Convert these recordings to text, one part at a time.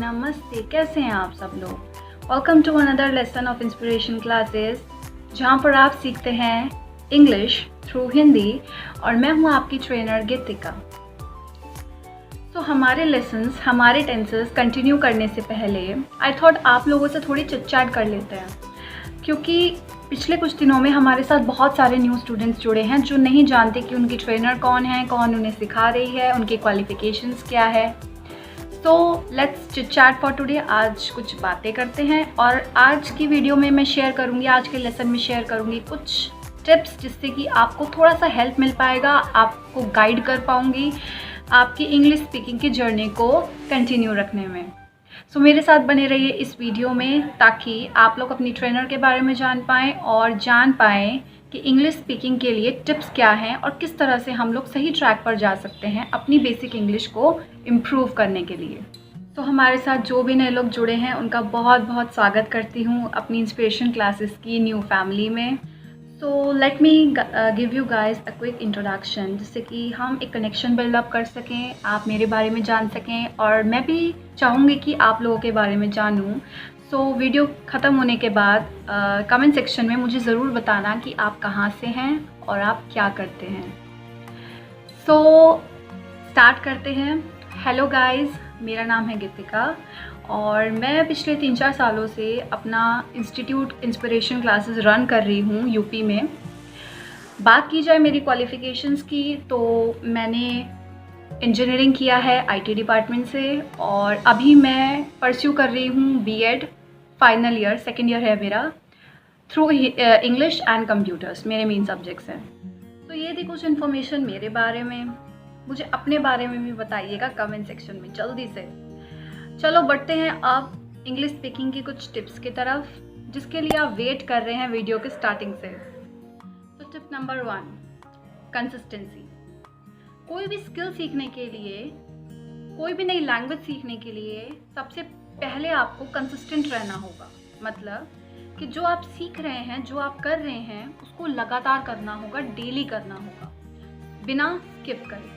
नमस्ते, कैसे हैं आप सब लोग। Welcome to another lesson of inspiration classes, जहां पर आप सीखते हैं इंग्लिश थ्रू हिंदी। और मैं हूं आपकी ट्रेनर गीतिका। तो हमारे लेसन्स, हमारे टेंसेस कंटिन्यू करने से पहले आई थॉट आप लोगों से थोड़ी चिट चैट कर लेते हैं, क्योंकि पिछले कुछ दिनों में हमारे साथ बहुत सारे न्यू स्टूडेंट्स जुड़े हैं जो नहीं जानते कि उनकी ट्रेनर कौन है, कौन उन्हें सिखा रही है, उनके क्वालिफिकेशंस क्या है। तो let's chit chat for today. आज कुछ बातें करते हैं और आज की वीडियो में मैं शेयर करूंगी, आज के लेसन में शेयर करूंगी कुछ टिप्स जिससे कि आपको थोड़ा सा हेल्प मिल पाएगा, आपको गाइड कर पाऊंगी आपकी इंग्लिश स्पीकिंग की जर्नी को कंटिन्यू रखने में। सो मेरे साथ बने रहिए इस वीडियो में ताकि आप लोग अपनी ट्रेनर के बारे में जान पाएँ और जान पाएँ कि इंग्लिश स्पीकिंग के लिए टिप्स क्या हैं और किस तरह से हम लोग सही ट्रैक पर जा सकते हैं अपनी बेसिक इंग्लिश को इम्प्रूव करने के लिए। तो हमारे साथ जो भी नए लोग जुड़े हैं उनका बहुत बहुत स्वागत करती हूँ अपनी इंस्पिरेशन क्लासेस की न्यू फैमिली में। So let me give you guys a quick introduction, जिससे कि हम एक कनेक्शन बिल्डअप कर सकें, आप मेरे बारे में जान सकें और मैं भी चाहूँगी कि आप लोगों के बारे में जानूँ। सो वीडियो ख़त्म होने के बाद कमेंट सेक्शन में मुझे ज़रूर बताना कि आप कहाँ से हैं और आप क्या करते हैं। सो स्टार्ट करते हैं। हेलो गाइस, मेरा नाम है गीतिका और मैं पिछले 3-4 सालों से अपना इंस्टीट्यूट इंस्पिरेशन क्लासेस रन कर रही हूँ यूपी में। बात की जाए मेरी क्वालिफ़िकेशंस की, तो मैंने इंजीनियरिंग किया है आईटी डिपार्टमेंट से और अभी मैं परस्यू कर रही हूँ BEd final year, second year है मेरा, थ्रू इंग्लिश एंड कंप्यूटर्स मेरे मेन सब्जेक्ट्स हैं। तो ये थी कुछ इन्फॉर्मेशन मेरे बारे में। मुझे अपने बारे में भी बताइएगा कमेंट सेक्शन में जल्दी से। चलो बढ़ते हैं अब इंग्लिश स्पीकिंग की कुछ टिप्स की तरफ, जिसके लिए आप वेट कर रहे हैं वीडियो के स्टार्टिंग से। तो टिप नंबर 1, कंसिस्टेंसी। कोई भी स्किल सीखने के लिए, कोई भी नई लैंग्वेज सीखने के लिए सबसे पहले आपको कंसिस्टेंट रहना होगा। मतलब कि जो आप सीख रहे हैं, जो आप कर रहे हैं, उसको लगातार करना होगा, डेली करना होगा, बिना स्किप करे।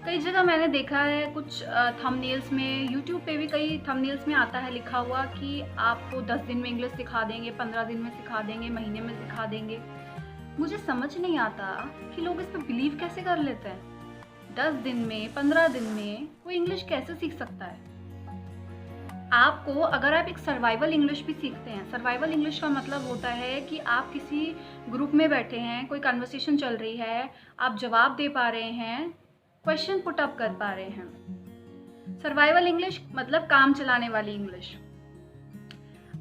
कई जगह मैंने देखा है कुछ थंबनेल्स में, यूट्यूब पे भी कई थंबनेल्स में आता है लिखा हुआ कि आपको 10 दिन में इंग्लिश सिखा देंगे, 15 दिन में सिखा देंगे, महीने में सिखा देंगे। मुझे समझ नहीं आता कि लोग इस पर बिलीव कैसे कर लेते हैं। 10 दिन में, 15 दिन में कोई इंग्लिश कैसे सीख सकता है। आपको, अगर आप एक सर्वाइवल इंग्लिश भी सीखते हैं, सर्वाइवल इंग्लिश का मतलब होता है कि आप किसी ग्रुप में बैठे हैं, कोई कन्वर्सेशन चल रही है, आप जवाब दे पा रहे हैं, क्वेश्चन पुट अप कर पा रहे हैं। सर्वाइवल इंग्लिश मतलब काम चलाने वाली इंग्लिश।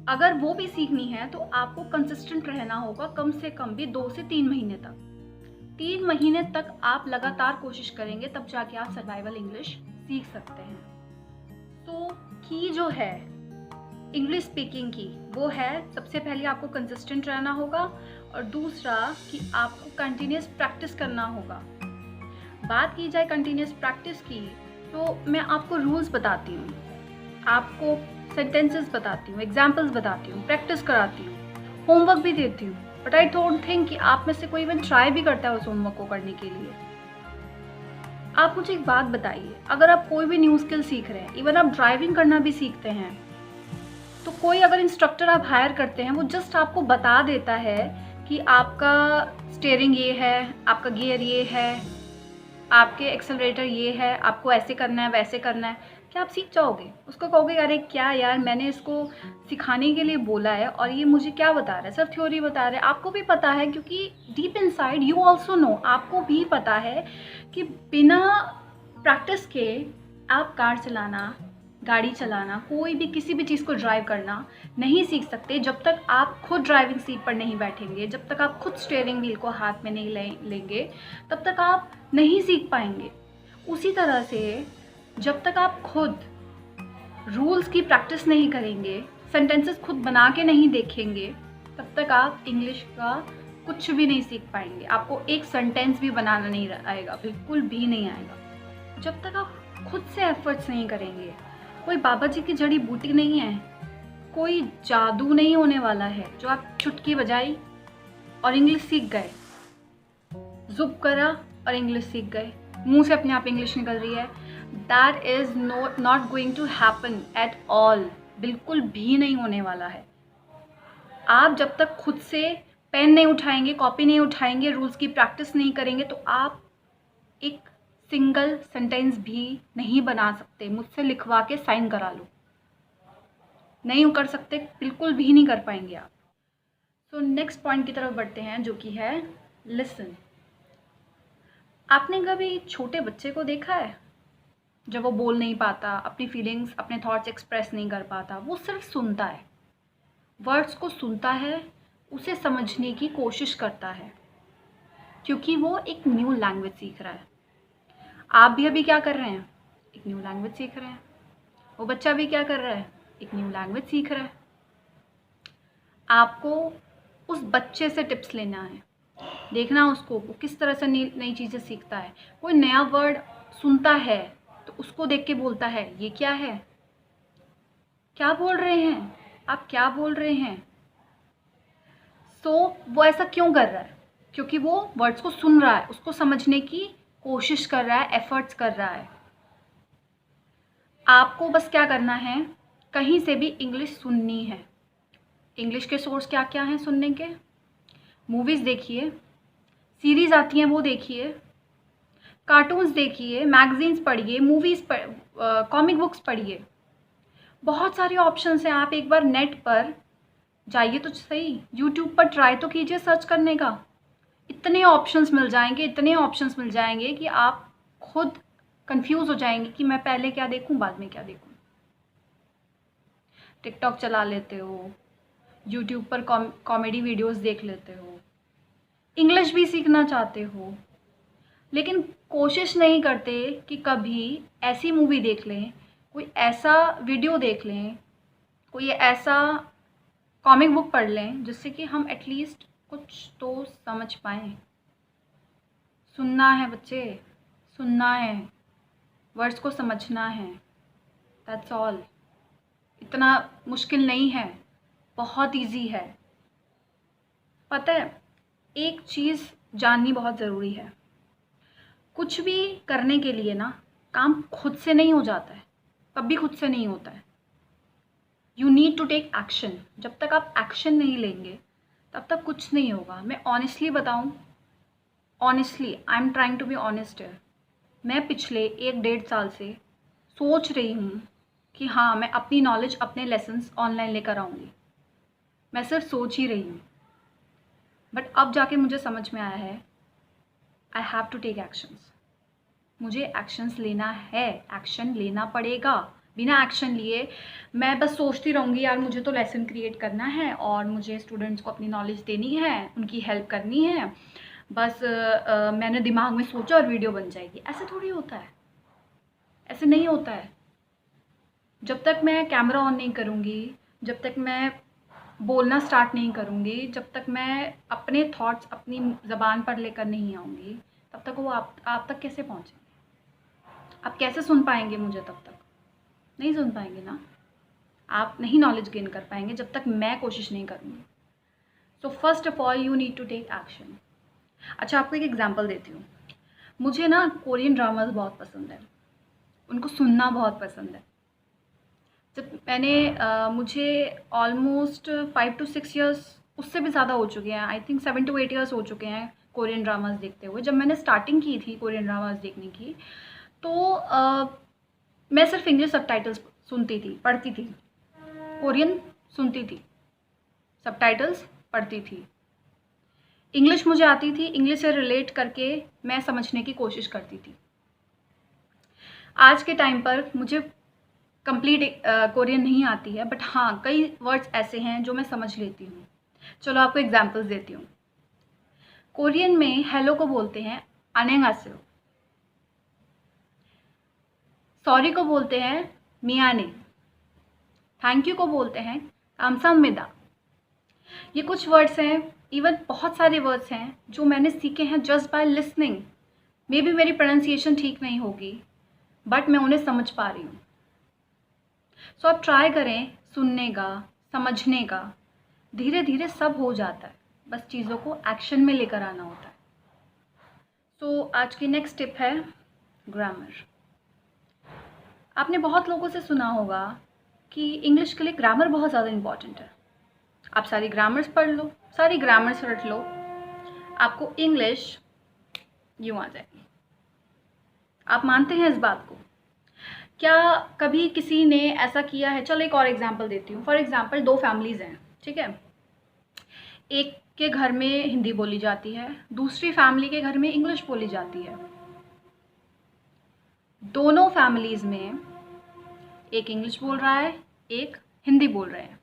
अगर वो भी सीखनी है तो आपको कंसिस्टेंट रहना होगा, कम से कम भी 2 से 3 महीने तक। 3 महीने तक आप लगातार कोशिश करेंगे, तब जाके आप सर्वाइवल इंग्लिश सीख सकते हैं। तो की जो है इंग्लिश स्पीकिंग की, वो है सबसे पहले आपको कंसिस्टेंट रहना होगा और दूसरा कि आपको कंटिन्यूस प्रैक्टिस करना होगा। बात की जाए कंटिन्यूस प्रैक्टिस की, तो मैं आपको रूल्स बताती हूँ, आपको सेंटेंसेस बताती हूँ, एग्जाम्पल्स बताती हूँ, प्रैक्टिस कराती हूँ, होमवर्क भी देती हूँ। बट आई डोंट थिंक कि आप में से कोई इवन ट्राई भी करता है उस होमवर्क को करने के लिए। आप मुझे एक बात बताइए, अगर आप कोई भी न्यू स्किल सीख रहे हैं, इवन आप ड्राइविंग करना भी सीखते हैं, तो कोई अगर इंस्ट्रक्टर आप हायर करते हैं, वो जस्ट आपको बता देता है कि आपका स्टीयरिंग ये है, आपका गियर ये है, आपके एक्सेलरेटर ये है, आपको ऐसे करना है, वैसे करना है, क्या आप सीख जाओगे? उसको कहोगे अरे क्या यार, मैंने इसको सिखाने के लिए बोला है और ये मुझे क्या बता रहा है, सिर्फ थ्योरी बता रहा है। आपको भी पता है, क्योंकि deep inside you also know, आपको भी पता है कि बिना प्रैक्टिस के आप कार चलाना, गाड़ी चलाना, कोई भी किसी भी चीज़ को ड्राइव करना नहीं सीख सकते जब तक आप खुद ड्राइविंग सीट पर नहीं बैठेंगे, जब तक आप खुद स्टीयरिंग व्हील को हाथ में नहीं लेंगे, तब तक आप नहीं सीख पाएंगे। उसी तरह से जब तक आप खुद रूल्स की प्रैक्टिस नहीं करेंगे, सेंटेंसेस खुद बना के नहीं देखेंगे, तब तक आप इंग्लिश का कुछ भी नहीं सीख पाएंगे। आपको एक सेंटेंस भी बनाना नहीं आएगा, बिल्कुल भी नहीं आएगा, जब तक आप खुद से एफर्ट्स नहीं करेंगे। कोई बाबा जी की जड़ी बूटी नहीं है, कोई जादू नहीं होने वाला है जो आप चुटकी बजाई और इंग्लिश सीख गए, जुब करा और इंग्लिश सीख गए, मुंह से अपने आप इंग्लिश निकल रही है। That is not going to happen at all. बिल्कुल भी नहीं होने वाला है। आप जब तक खुद से पेन नहीं उठाएंगे, कॉपी नहीं उठाएंगे, रूल्स की प्रैक्टिस नहीं करेंगे, तो आप एक सिंगल सेंटेंस भी नहीं बना सकते। मुझसे लिखवा के साइन करा लो, नहीं कर सकते, बिल्कुल भी नहीं कर पाएंगे आप। तो नेक्स्ट पॉइंट की तरफ बढ़ते हैं, जो कि है लिसन। आपने कभी छोटे बच्चे को देखा है जब वो बोल नहीं पाता, अपनी फीलिंग्स, अपने थॉट्स एक्सप्रेस नहीं कर पाता? वो सिर्फ सुनता है, वर्ड्स को सुनता है, उसे समझने की कोशिश करता है, क्योंकि वो एक न्यू लैंग्वेज सीख रहा है। आप भी अभी क्या कर रहे हैं? एक न्यू लैंग्वेज सीख रहे हैं। वो बच्चा भी क्या कर रहा है? एक न्यू लैंग्वेज सीख रहा है। आपको उस बच्चे से टिप्स लेना है, देखना उसको वो किस तरह से नई चीज़ें सीखता है। कोई नया वर्ड सुनता है तो उसको देख के बोलता है, ये क्या है, क्या बोल रहे हैं आप, क्या बोल रहे हैं। वो ऐसा क्यों कर रहा है? क्योंकि वो वर्ड्स को सुन रहा है, उसको समझने की कोशिश कर रहा है, एफर्ट्स कर रहा है। आपको बस क्या करना है, कहीं से भी इंग्लिश सुननी है। इंग्लिश के सोर्स क्या क्या हैं सुनने के? मूवीज़ देखिए, सीरीज़ आती हैं वो देखिए, कार्टून्स देखिए, मैगजीन्स पढ़िए, मूवीज़ कॉमिक बुक्स पढ़िए। बहुत सारे ऑप्शंस हैं। आप एक बार नेट पर जाइए तो सही, यूट्यूब पर ट्राई तो कीजिए सर्च करने का। इतने ऑप्शंस मिल जाएंगे, इतने ऑप्शंस मिल जाएंगे कि आप खुद कंफ्यूज हो जाएंगे कि मैं पहले क्या देखूं, बाद में क्या देखूं। टिकटॉक चला लेते हो, यूट्यूब पर कॉमेडी वीडियोस देख लेते हो, इंग्लिश भी सीखना चाहते हो, लेकिन कोशिश नहीं करते कि कभी ऐसी मूवी देख लें, कोई ऐसा वीडियो देख लें, कोई ऐसा कॉमिक बुक पढ़ लें जिससे कि हम एटलीस्ट कुछ तो समझ पाएँ। सुनना है बच्चे, सुनना है, वर्ड्स को समझना है, दैट्स ऑल। इतना मुश्किल नहीं है, बहुत इजी है। पता है, एक चीज़ जाननी बहुत ज़रूरी है। कुछ भी करने के लिए ना, काम खुद से नहीं हो जाता है, कभी खुद से नहीं होता है। You need to take action. जब तक आप एक्शन नहीं लेंगे तब तक कुछ नहीं होगा। मैं ऑनेस्टली बताऊँ, honestly I am trying to be honest है, मैं पिछले 1-1.5 साल से सोच रही हूँ कि हाँ, मैं अपनी नॉलेज, अपने लेसन्स ऑनलाइन लेकर आऊँगी। मैं सिर्फ सोच ही रही हूँ, बट अब जाके मुझे समझ में आया है I have to take actions. मुझे एक्शंस लेना है, एक्शन लेना पड़ेगा। बिना एक्शन लिए मैं बस सोचती रहूँगी यार मुझे तो लेसन क्रिएट करना है और मुझे स्टूडेंट्स को अपनी नॉलेज देनी है, उनकी हेल्प करनी है, बस मैंने दिमाग में सोचा और वीडियो बन जाएगी। ऐसे थोड़ी होता है, ऐसे नहीं होता है। जब तक मैं कैमरा ऑन नहीं करूँगी, जब तक मैं बोलना स्टार्ट नहीं करूँगी, जब तक मैं अपने थॉट्स अपनी ज़बान पर लेकर नहीं आऊँगी, तब तक वो आप तक कैसे पहुँचेंगे? आप कैसे सुन पाएंगे मुझे? तब तक नहीं सुन पाएंगे ना। आप नहीं नॉलेज गेन कर पाएंगे जब तक मैं कोशिश नहीं करूँगी। So first of all you need to take action. अच्छा, आपको एक एग्जांपल देती हूँ। मुझे ना कोरियन ड्रामास बहुत पसंद है, उनको सुनना बहुत पसंद है। जब मैंने मुझे ऑलमोस्ट 5 to 6 ईयर्स, उससे भी ज़्यादा हो चुके हैं, आई थिंक 7 to 8 ईयर्स हो चुके हैं कोरियन ड्रामास देखते हुए। जब मैंने स्टार्टिंग की थी कोरियन ड्रामास देखने की, तो मैं सिर्फ इंग्लिश सबटाइटल्स सुनती थी, पढ़ती थी। कोरियन सुनती थी, सबटाइटल्स पढ़ती थी। इंग्लिश मुझे आती थी, इंग्लिश से रिलेट करके मैं समझने की कोशिश करती थी। आज के टाइम पर मुझे कंप्लीट कोरियन नहीं आती है, बट हाँ, कई वर्ड्स ऐसे हैं जो मैं समझ लेती हूँ। चलो आपको एग्जांपल्स देती हूँ। कोरियन में हेलो को बोलते हैं अनेगासेयो, सॉरी को बोलते हैं मियाने, थैंक यू को बोलते हैं कामसामनिदा। ये कुछ वर्ड्स हैं, इवन बहुत सारे वर्ड्स हैं जो मैंने सीखे हैं just by listening. May be मेरी प्रोनाउंसिएशन ठीक नहीं होगी, बट मैं उन्हें समझ पा रही हूँ। सो आप ट्राई करें सुनने का, समझने का। धीरे धीरे सब हो जाता है, बस चीज़ों को एक्शन में लेकर आना होता है। सो आज की नेक्स्ट टिप है ग्रामर। आपने बहुत लोगों से सुना होगा कि इंग्लिश के लिए ग्रामर बहुत ज़्यादा इम्पॉर्टेंट है। आप सारी ग्रामर्स पढ़ लो, सारी ग्रामर्स रट लो, आपको इंग्लिश यूँ आ जाएगी। आप मानते हैं इस बात को? क्या कभी किसी ने ऐसा किया है? चलो एक और एग्जांपल देती हूँ। फॉर एग्जांपल 2 फैमिलीज़ हैं, ठीक है? एक के घर में हिंदी बोली जाती है, दूसरी फैमिली के घर में इंग्लिश बोली जाती है। दोनों फैमिलीज़ में एक इंग्लिश बोल रहा है, एक हिंदी बोल रहे हैं।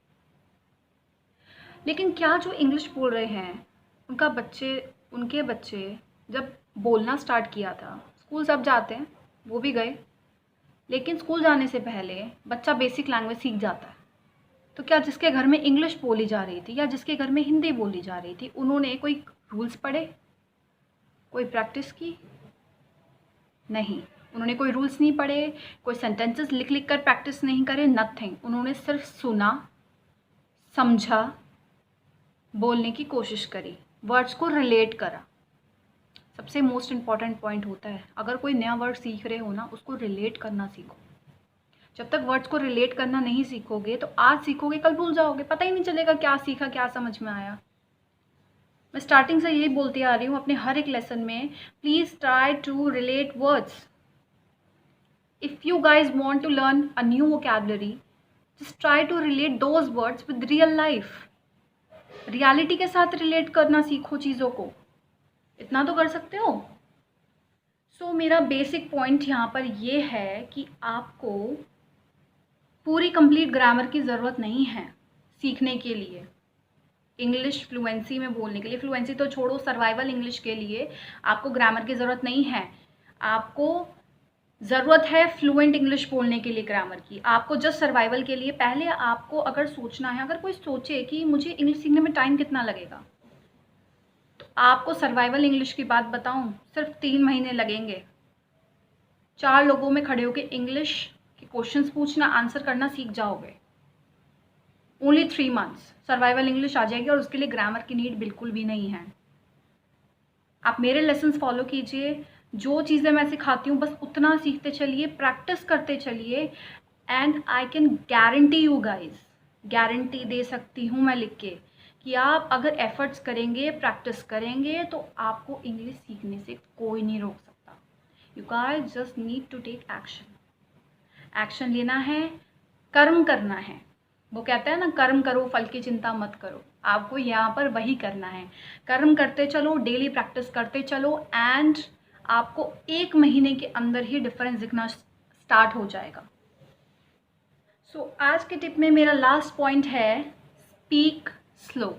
लेकिन क्या जो इंग्लिश बोल रहे हैं उनके बच्चे जब बोलना स्टार्ट किया था, स्कूल सब जाते हैं, वो भी गए, लेकिन स्कूल जाने से पहले बच्चा बेसिक लैंग्वेज सीख जाता है। तो क्या जिसके घर में इंग्लिश बोली जा रही थी या जिसके घर में हिंदी बोली जा रही थी, उन्होंने कोई रूल्स पढ़े, कोई प्रैक्टिस की? नहीं, उन्होंने कोई रूल्स नहीं पढ़े, कोई सेंटेंसेस लिख लिख कर प्रैक्टिस नहीं करे, नथिंग। उन्होंने सिर्फ सुना, समझा, बोलने की कोशिश करी, वर्ड्स को रिलेट करा। सबसे मोस्ट इम्पॉर्टेंट पॉइंट होता है, अगर कोई नया वर्ड सीख रहे हो ना, उसको रिलेट करना सीखो। जब तक वर्ड्स को रिलेट करना नहीं सीखोगे तो आज सीखोगे, कल भूल जाओगे, पता ही नहीं चलेगा क्या सीखा, क्या समझ में आया। मैं स्टार्टिंग से यही बोलती आ रही हूँ अपने हर एक लेसन में, please try to relate words. If you guys want to learn a new vocabulary, just try to relate those words with real life. Reality के साथ रिलेट करना सीखो चीज़ों को, इतना तो कर सकते हो। सो मेरा बेसिक पॉइंट यहाँ पर ये है कि आपको पूरी कंप्लीट ग्रामर की ज़रूरत नहीं है सीखने के लिए, इंग्लिश फ्लुएंसी में बोलने के लिए। फ्लुएंसी तो छोड़ो, सर्वाइवल इंग्लिश के लिए आपको ग्रामर की ज़रूरत नहीं है। आपको ज़रूरत है फ्लुएंट इंग्लिश बोलने के लिए ग्रामर की। आपको जस्ट सर्वाइवल के लिए पहले आपको अगर सोचना है, अगर कोई सोचे कि मुझे इंग्लिश सीखने में टाइम कितना लगेगा, तो आपको सर्वाइवल इंग्लिश की बात बताऊं, सिर्फ 3 महीने लगेंगे। 4 लोगों में खड़े होकर इंग्लिश के क्वेश्चंस पूछना, आंसर करना सीख जाओगे। ओनली 3 मंथ्स सर्वाइवल इंग्लिश आ जाएगी, और उसके लिए ग्रामर की नीड बिल्कुल भी नहीं है। आप मेरे लेसन्स फॉलो कीजिए, जो चीज़ें मैं सिखाती हूँ बस उतना सीखते चलिए, प्रैक्टिस करते चलिए, and I can guarantee you guys, guarantee दे सकती हूँ मैं लिख के, कि आप अगर एफर्ट्स करेंगे, प्रैक्टिस करेंगे, तो आपको इंग्लिश सीखने से कोई नहीं रोक सकता। You guys just need to take action. Action लेना है, कर्म करना है। वो कहता है ना, कर्म करो फल की चिंता मत करो। आपको यहाँ पर वही करना है, कर्म करते चलो, डेली प्रैक्टिस करते चलो, एंड आपको 1 महीने के अंदर ही डिफरेंस दिखना स्टार्ट हो जाएगा। सो आज के टिप में मेरा लास्ट पॉइंट है, स्पीक स्लो।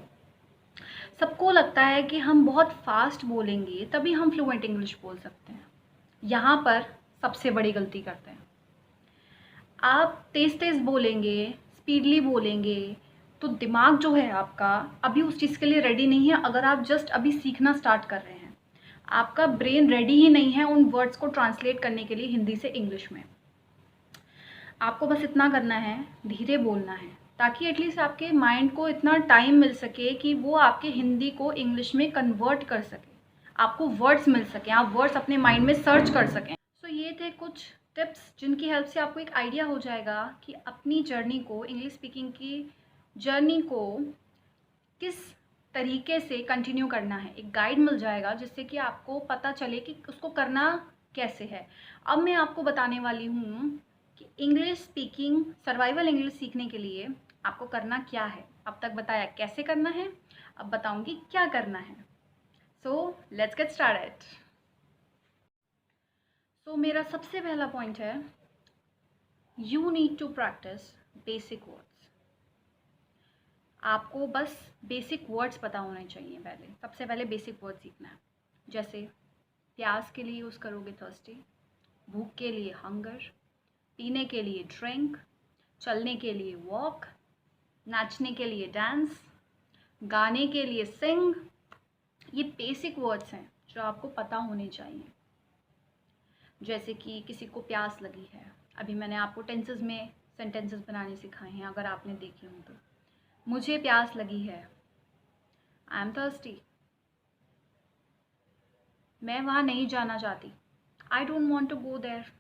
सबको लगता है कि हम बहुत फास्ट बोलेंगे तभी हम फ्लुएंट इंग्लिश बोल सकते हैं। यहाँ पर सबसे बड़ी गलती करते हैं। आप तेज़ तेज़ बोलेंगे, स्पीडली बोलेंगे, तो दिमाग जो है आपका अभी उस चीज़ के लिए रेडी नहीं है। अगर आप जस्ट अभी सीखना स्टार्ट कर रहे हैं, आपका ब्रेन रेडी ही नहीं है उन वर्ड्स को ट्रांसलेट करने के लिए हिंदी से इंग्लिश में। आपको बस इतना करना है, धीरे बोलना है, ताकि एटलीस्ट आपके माइंड को इतना टाइम मिल सके कि वो आपके हिंदी को इंग्लिश में कन्वर्ट कर सके, आपको वर्ड्स मिल सकें, आप वर्ड्स अपने माइंड में सर्च कर सकें। सो ये थे कुछ टिप्स जिनकी हेल्प से आपको एक आइडिया हो जाएगा कि अपनी जर्नी को, इंग्लिश स्पीकिंग की जर्नी को किस तरीके से कंटिन्यू करना है। एक गाइड मिल जाएगा जिससे कि आपको पता चले कि उसको करना कैसे है। अब मैं आपको बताने वाली हूँ कि इंग्लिश स्पीकिंग, सर्वाइवल इंग्लिश सीखने के लिए आपको करना क्या है। अब तक बताया कैसे करना है, अब बताऊँगी क्या करना है। So let's get started. So मेरा सबसे पहला पॉइंट है, you need to practice basic words. आपको बस बेसिक वर्ड्स पता होने चाहिए। सबसे पहले बेसिक वर्ड सीखना है। जैसे प्यास के लिए यूज़ करोगे थर्स्टी, भूख के लिए हंगर, पीने के लिए ड्रिंक, चलने के लिए वॉक, नाचने के लिए डांस, गाने के लिए सिंग। ये बेसिक वर्ड्स हैं जो आपको पता होने चाहिए। जैसे कि किसी को प्यास लगी है, अभी मैंने आपको टेंसेस में सेंटेंसेस बनाने सिखाए हैं, अगर आपने देखे हों तो। मुझे प्यास लगी है, आई एम थर्स्टी। मैं वहाँ नहीं जाना चाहती, I don't want to go there.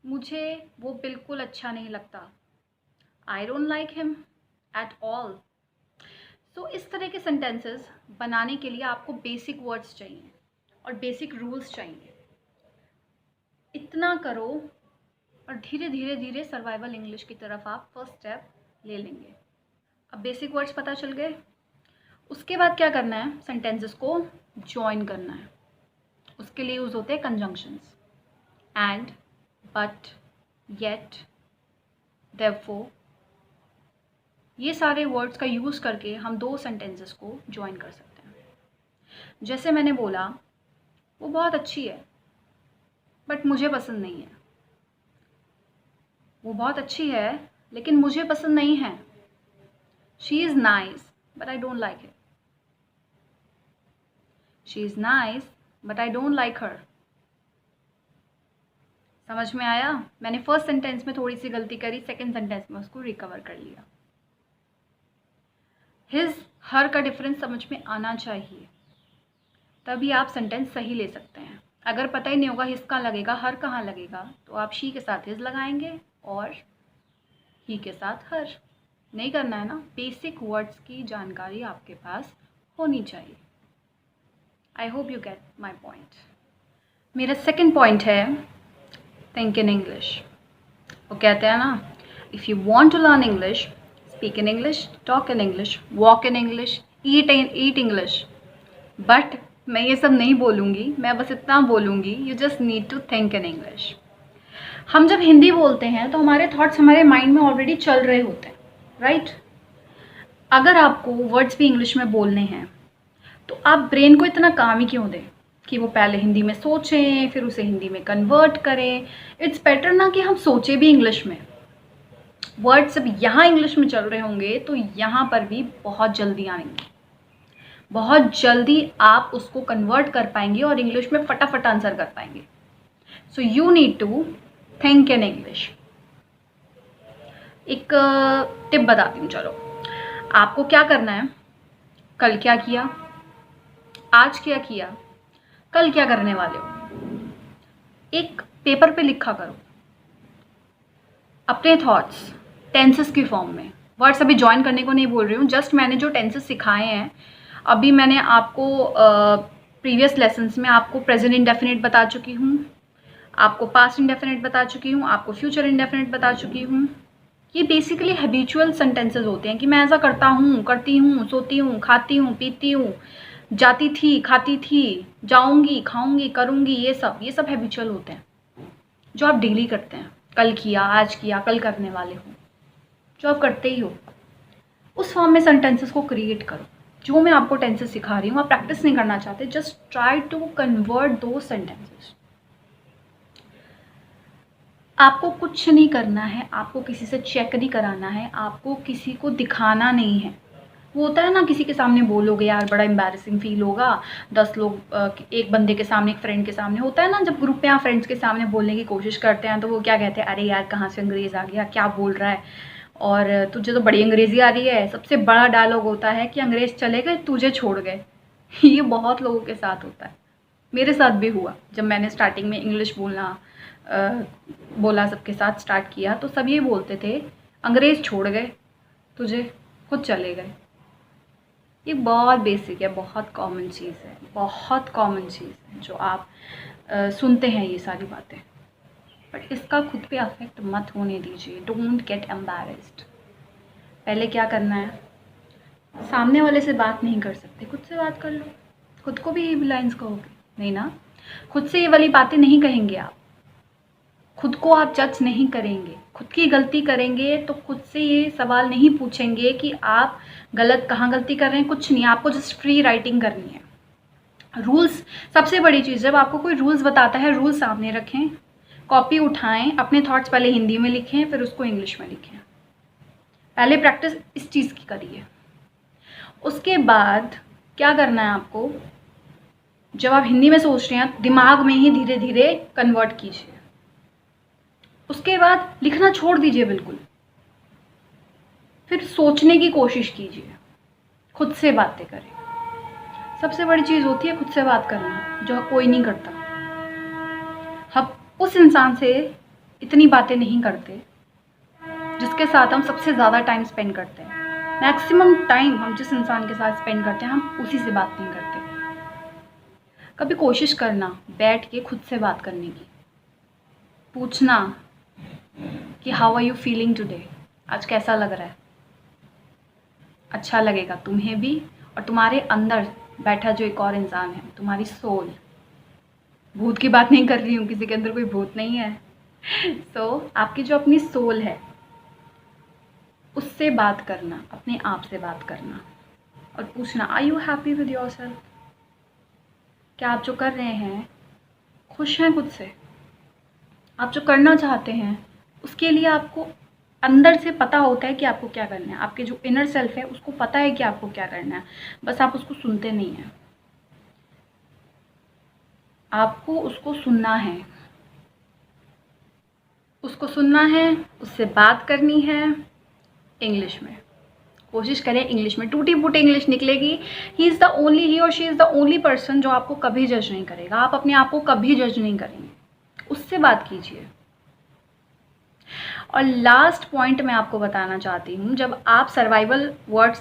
मुझे वो बिल्कुल अच्छा नहीं लगता। I don't like him at all. So इस तरह के सेंटेंसेस बनाने के लिए आपको बेसिक वर्ड्स चाहिए और बेसिक रूल्स चाहिए। इतना करो और धीरे धीरे धीरे सर्वाइवल इंग्लिश की तरफ आप फर्स्ट स्टेप ले लेंगे। अब बेसिक वर्ड्स पता चल गए, उसके बाद क्या करना है, सेंटेंसेस को जॉइन करना है। उसके लिए यूज़ होते हैं conjunctions, and, but, yet, therefore. ये सारे वर्ड्स का यूज़ करके हम दो सेंटेंसेस को जॉइन कर सकते हैं। जैसे मैंने बोला, वो बहुत अच्छी है बट मुझे पसंद नहीं है। वो बहुत अच्छी है लेकिन मुझे पसंद नहीं है। She is nice but I don't like it. She is nice but I don't like her. समझ में आया? मैंने फर्स्ट सेंटेंस में थोड़ी सी गलती करी, सेकंड सेंटेंस में उसको रिकवर कर लिया। हिज हर का डिफरेंस समझ में आना चाहिए, तभी आप सेंटेंस सही ले सकते हैं। अगर पता ही नहीं होगा हिज कहाँ लगेगा, हर कहाँ लगेगा, तो आप शी के साथ हिज लगाएंगे और ही के साथ हर। नहीं करना है ना। बेसिक वर्ड्स की जानकारी आपके पास होनी चाहिए। I hope you get my point. मेरा सेकेंड पॉइंट है थिंक इन इंग्लिश। वो कहते हैं ना, if you want to learn English, speak in English, talk in English, walk in English, eat English. But मैं ये सब नहीं बोलूँगी, मैं बस इतना बोलूँगी, you just need to think in English. हम जब हिंदी बोलते हैं तो हमारे थॉट्स हमारे माइंड में ऑलरेडी चल रहे होते हैं, राइट? अगर आपको वर्ड्स भी इंग्लिश में बोलने हैं तो आप ब्रेन को इतना काम ही क्यों दें कि वो पहले हिंदी में सोचें फिर उसे हिंदी में कन्वर्ट करें। इट्स बेटर ना कि हम सोचें भी इंग्लिश में। वर्ड्स जब यहाँ इंग्लिश में चल रहे होंगे तो यहाँ पर भी बहुत जल्दी आएंगे, बहुत जल्दी आप उसको कन्वर्ट कर पाएंगे और इंग्लिश में फटाफट आंसर कर पाएंगे। So you need to think in English. एक टिप बताती हूँ, चलो। आपको क्या करना है, कल क्या किया, आज क्या किया, कल क्या करने वाले हो, एक पेपर पे लिखा करो अपने थॉट्स टेंसेस की फॉर्म में। वर्ड्स अभी ज्वाइन करने को नहीं बोल रही हूँ, जस्ट मैंने जो टेंसेस सिखाए हैं अभी मैंने आपको प्रीवियस लेसन्स में आपको प्रेजेंट इंडेफिनिट बता चुकी हूँ, आपको पास्ट इंडेफिनिट बता चुकी हूँ, आपको फ्यूचर इंडेफिनिट बता चुकी हूँ। ये बेसिकली हैबिचुअल सेंटेंसेस होते हैं कि मैं ऐसा करता हूँ, करती हूँ, सोती हूँ, खाती हूँ, पीती हूँ, जाती थी, खाती थी, जाऊँगी, खाऊँगी, करूँगी। ये सब हैबिचुअल होते हैं जो आप डेली करते हैं। कल किया, आज किया, कल करने वाले हो, जो आप करते ही हो। उस फॉर्म में सेंटेंसेस को क्रिएट करो। जो मैं आपको टेंसेस सिखा रही हूँ, आप प्रैक्टिस नहीं करना चाहते, जस्ट ट्राई टू कन्वर्ट दो सेंटेंसेस। आपको कुछ नहीं करना है, आपको किसी से चेक नहीं कराना है, आपको किसी को दिखाना नहीं है। वो होता है ना, किसी के सामने बोलोगे यार बड़ा एम्बैरेसिंग फील होगा, 10 लोग एक बंदे के सामने, एक फ्रेंड के सामने। होता है ना जब ग्रुप में आप फ्रेंड्स के सामने बोलने की कोशिश करते हैं तो वो क्या कहते हैं, अरे यार कहाँ से अंग्रेज़ आ गया, क्या बोल रहा है, और तुझे तो बड़ी अंग्रेज़ी आ रही है। सबसे बड़ा डायलॉग होता है कि अंग्रेज़ चले गए, तुझे छोड़ गए। ये बहुत लोगों के साथ होता है, मेरे साथ भी हुआ। जब मैंने स्टार्टिंग में इंग्लिश बोला सबके साथ स्टार्ट किया तो सब ये बोलते थे, अंग्रेज़ छोड़ गए तुझे, खुद चले गए। ये बहुत बेसिक है, बहुत कॉमन चीज़ है, बहुत कॉमन चीज़ है जो आप सुनते हैं ये सारी बातें, बट इसका खुद पे अफेक्ट मत होने दीजिए। Don't get embarrassed. पहले क्या करना है, सामने वाले से बात नहीं कर सकते, खुद से बात कर लो। खुद को भी ये लाइन्स कहोगे नहीं ना, खुद से ये वाली बातें नहीं कहेंगे आप, खुद को आप जज नहीं करेंगे। खुद की गलती करेंगे तो खुद से ये सवाल नहीं पूछेंगे कि आप कहाँ गलती कर रहे हैं, कुछ नहीं। आपको जस्ट फ्री राइटिंग करनी है। रूल्स सबसे बड़ी चीज़, जब आपको कोई रूल्स बताता है, रूल्स सामने रखें, कॉपी उठाएं, अपने थॉट्स पहले हिंदी में लिखें, फिर उसको इंग्लिश में लिखें। पहले प्रैक्टिस इस चीज़ की करिए। उसके बाद क्या करना है आपको, जब आप हिंदी में सोच रहे हैं दिमाग में ही धीरे धीरे कन्वर्ट कीजिए। उसके बाद लिखना छोड़ दीजिए बिल्कुल, फिर सोचने की कोशिश कीजिए, खुद से बातें करें। सबसे बड़ी चीज़ होती है खुद से बात करना, जो कोई नहीं करता। हम उस इंसान से इतनी बातें नहीं करते जिसके साथ हम सबसे ज़्यादा टाइम स्पेंड करते हैं। मैक्सिमम टाइम हम जिस इंसान के साथ स्पेंड करते हैं हम उसी से बात नहीं करते। कभी कोशिश करना बैठ के खुद से बात करने की, पूछना कि how are you feeling today, आज कैसा लग रहा है। अच्छा लगेगा तुम्हें भी और तुम्हारे अंदर बैठा जो एक और इंसान है, तुम्हारी सोल। भूत की बात नहीं कर रही हूँ, किसी के अंदर कोई भूत नहीं है। आपकी जो अपनी सोल है उससे बात करना, अपने आप से बात करना और पूछना are you happy with yourself. क्या आप जो कर रहे हैं खुश हैं खुद से? आप जो करना चाहते हैं उसके लिए आपको अंदर से पता होता है कि आपको क्या करना है। आपके जो इनर सेल्फ है उसको पता है कि आपको क्या करना है, बस आप उसको सुनते नहीं हैं। आपको उसको सुनना है, उसको सुनना है, उससे बात करनी है इंग्लिश में। कोशिश करें इंग्लिश में, टूटी फूटी इंग्लिश निकलेगी। ही इज़ द ओनली, ही और she is the only person जो आपको कभी जज नहीं करेगा। आप अपने आप को कभी जज नहीं करेंगे, उससे बात कीजिए। और लास्ट पॉइंट मैं आपको बताना चाहती हूँ, जब आप सर्वाइवल वर्ड्स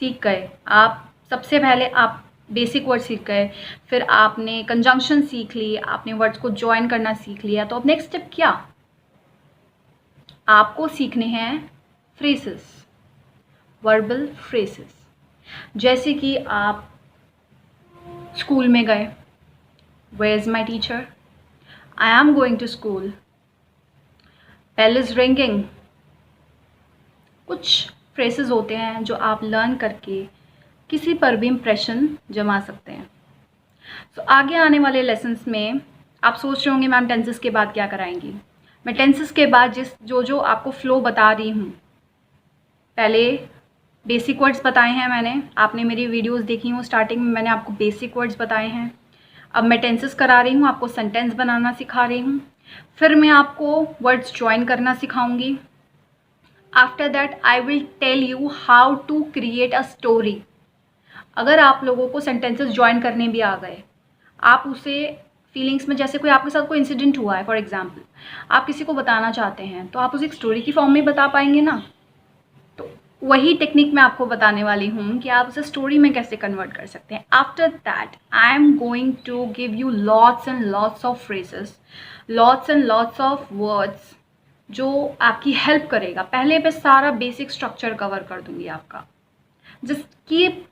सीख गए, आप सबसे पहले आप बेसिक वर्ड सीख गए, फिर आपने कंजंक्शन सीख ली, आपने वर्ड्स को ज्वाइन करना सीख लिया, तो अब नेक्स्ट स्टेप क्या? आपको सीखने हैं फ्रेसेस, वर्बल फ्रेसेस। जैसे कि आप स्कूल में गए, where is my teacher, I am going to school, bell is ringing. कुछ फ्रेसेस होते हैं जो आप लर्न करके किसी पर भी इम्प्रेशन जमा सकते हैं। आगे आने वाले लेसन्स में आप सोच रहे होंगे मैम टेंसेस के बाद क्या कराएंगी। मैं टेंसेस के बाद जो आपको फ्लो बता रही हूँ, पहले बेसिक वर्ड्स बताए हैं मैंने, आपने मेरी वीडियोस देखी हूँ, स्टार्टिंग में मैंने आपको बेसिक वर्ड्स बताए हैं। अब मैं टेंसेस करा रही हूँ, आपको सेंटेंस बनाना सिखा रही हूँ, फिर मैं आपको वर्ड्स ज्वाइन करना सिखाऊंगी। After that I will tell you how to create a story. अगर आप लोगों को सेंटेंसेस ज्वाइन करने भी आ गए, आप उसे फीलिंग्स में, जैसे कोई आपके साथ कोई इंसिडेंट हुआ है फॉर एग्जांपल, आप किसी को बताना चाहते हैं, तो आप उसे एक स्टोरी की फॉर्म में बता पाएंगे ना। तो वही टेक्निक मैं आपको बताने वाली हूँ कि आप उसे स्टोरी में कैसे कन्वर्ट कर सकते हैं। After that I am going to give you lots and lots of phrases, lots and lots of words जो आपकी हेल्प करेगा। पहले मैं सारा बेसिक स्ट्रक्चर कवर कर दूंगी आपका। Just keep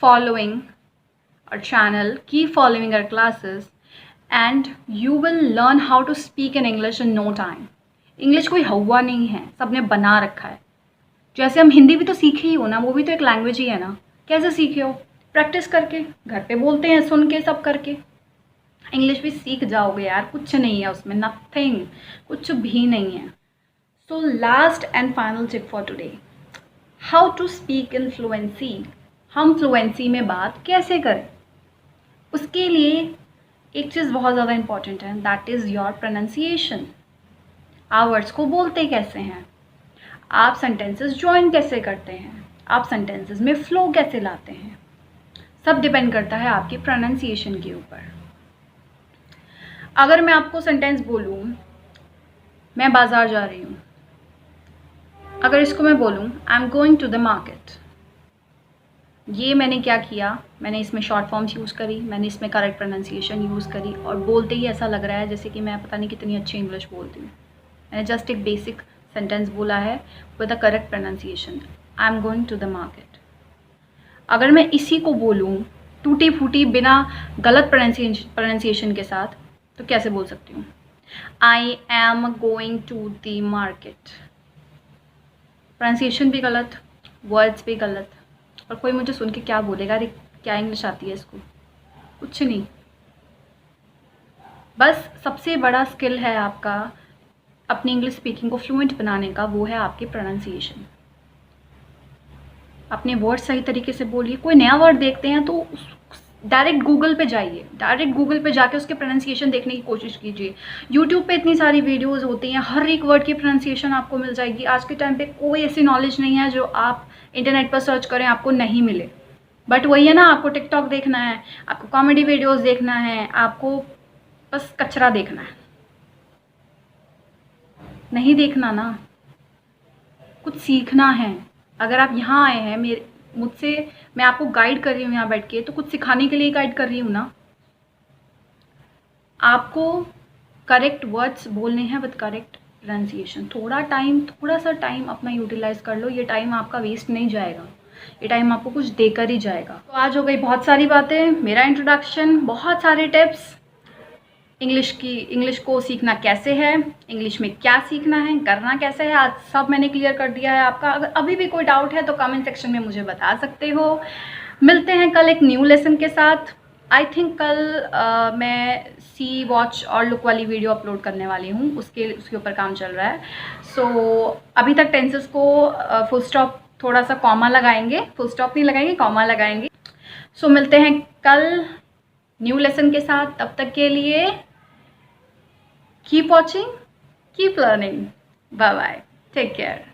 following our channel, keep following our classes and you will learn how to speak in English in no time. English कोई हवा नहीं है, सबने बना रखा है। जैसे हम हिंदी भी तो सीखे ही हो ना, वो भी तो एक लैंग्वेज ही है ना। कैसे सीखे हो? प्रैक्टिस करके, घर पे बोलते हैं सुन के, सब करके। इंग्लिश भी सीख जाओगे यार, कुछ नहीं है उसमें, नथिंग, कुछ भी नहीं है। So last and final tip for today, how to speak in fluency. हम फ्लुएंसी में बात कैसे करें? उसके लिए एक चीज़ बहुत ज़्यादा इम्पॉर्टेंट है, दैट इज़ योर प्रोनाउंसिएशन। आप वर्ड्स को बोलते कैसे हैं, आप सेंटेंसेस ज्वाइन कैसे करते हैं, आप सेंटेंसेस में फ्लो कैसे लाते हैं, सब डिपेंड करता है आपकी प्रोनाउंसिएशन के ऊपर। अगर मैं आपको सेंटेंस बोलूँ, मैं बाज़ार जा रही हूँ, अगर इसको मैं बोलूँ I am going to the market, ये मैंने क्या किया, मैंने इसमें शॉर्ट फॉर्म्स यूज़ करी, मैंने इसमें करेक्ट प्रोनाउंसिएशन यूज़ करी, और बोलते ही ऐसा लग रहा है जैसे कि मैं पता नहीं कितनी अच्छी इंग्लिश बोलती हूँ। मैंने जस्ट एक बेसिक सेंटेंस बोला है with the correct pronunciation, I am going to the market. अगर मैं इसी को बोलूँ टूटी फूटी बिना गलत प्रोनाउंसिएशन के साथ, तो कैसे बोल सकती हूँ? I am going to the market. Pronunciation भी गलत, वर्ड्स भी गलत, और कोई मुझे सुन के क्या बोलेगा, अरे क्या इंग्लिश आती है इसको? कुछ नहीं। बस सबसे बड़ा स्किल है आपका अपनी इंग्लिश स्पीकिंग को फ्लुएंट बनाने का, वो है आपकी प्रोनाउंसिएशन। अपने वर्ड सही तरीके से बोलिए। कोई नया वर्ड देखते हैं तो डायरेक्ट गूगल पे जाइए, डायरेक्ट गूगल पे जाके उसके प्रोनाउंसिएशन देखने की कोशिश कीजिए। यूट्यूब पे इतनी सारी वीडियोस होती हैं, हर एक वर्ड की प्रोनाउंसिएशन आपको मिल जाएगी। आज के टाइम पे कोई ऐसी नॉलेज नहीं है जो आप इंटरनेट पर सर्च करें आपको नहीं मिले। बट वही है ना, आपको टिकटॉक देखना है, आपको कॉमेडी वीडियोस देखना है, आपको बस कचरा देखना है। नहीं देखना ना, कुछ सीखना है। अगर आप यहाँ आए हैं मुझसे, मैं आपको गाइड कर रही हूँ यहाँ बैठ के, तो कुछ सिखाने के लिए गाइड कर रही हूँ ना। आपको करेक्ट वर्ड्स बोलने हैं विद करेक्ट प्रोनाउंसिएशन। थोड़ा सा टाइम अपना यूटिलाइज कर लो। ये टाइम आपका वेस्ट नहीं जाएगा, ये टाइम आपको कुछ देकर ही जाएगा। तो आज हो गई बहुत सारी बातें, मेरा इंट्रोडक्शन, बहुत सारे टिप्स। इंग्लिश को सीखना कैसे है, इंग्लिश में क्या सीखना है, करना कैसे है, आज सब मैंने क्लियर कर दिया है आपका। अगर अभी भी कोई डाउट है तो कमेंट सेक्शन में मुझे बता सकते हो। मिलते हैं कल एक न्यू लेसन के साथ। आई थिंक कल मैं सी वॉच और लुक वाली वीडियो अपलोड करने वाली हूँ, उसके ऊपर काम चल रहा है। सो अभी तक टेंसेस को फुल स्टॉप, थोड़ा सा कॉमा लगाएंगे, फुल स्टॉप नहीं लगाएंगे, कॉमा लगाएंगे। सो मिलते हैं कल न्यू लेसन के साथ। तब तक के लिए keep watching, keep learning, bye bye, take care.